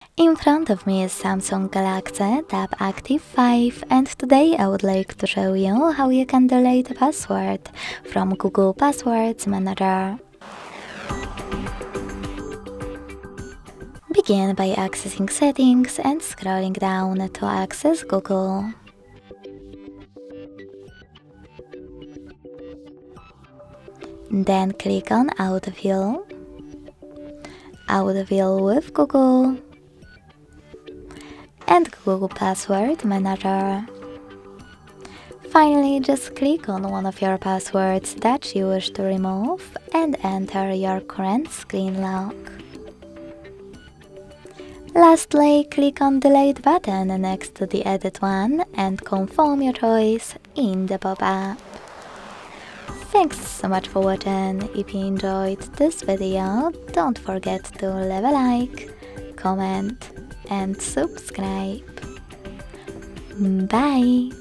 In front of me is Samsung Galaxy Tab Active 5 and today I would like to show you how you can delete a password from Google Passwords Manager. Begin by accessing Settings and scrolling down to access Google. Then click on Autofill, Autofill with Google, and Google Password Manager. Finally, just click on one of your passwords that you wish to remove and enter your current screen lock. Lastly, click on Delete button next to the Edit one and confirm your choice in the pop-up. Thanks so much for watching. If you enjoyed this video, don't forget to leave a like, comment and subscribe. Bye!